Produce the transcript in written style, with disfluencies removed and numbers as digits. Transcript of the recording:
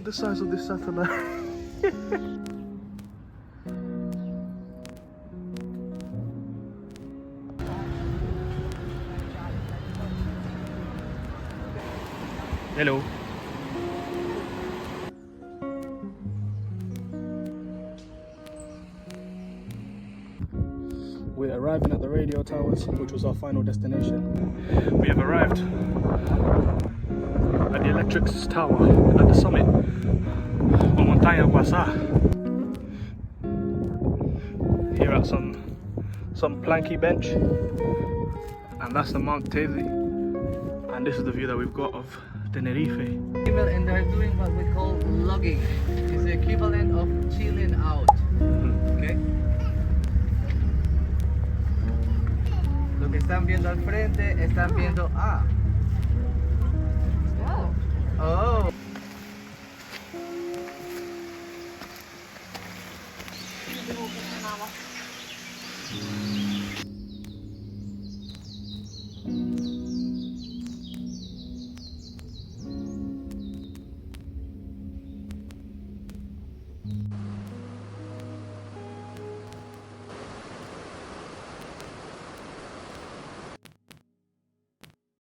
the size of this satellite. Hello. We're arriving at the radio towers, which was our final destination. We have arrived at the electrics tower at the summit on Montaña Guasá. Here at some planky bench, and that's the Mount Tesi, and this is the view that we've got of Tenerife. And they're doing what we call logging. It's the equivalent of chilling out. Okay. Lo que están viendo al frente, están viendo Oh.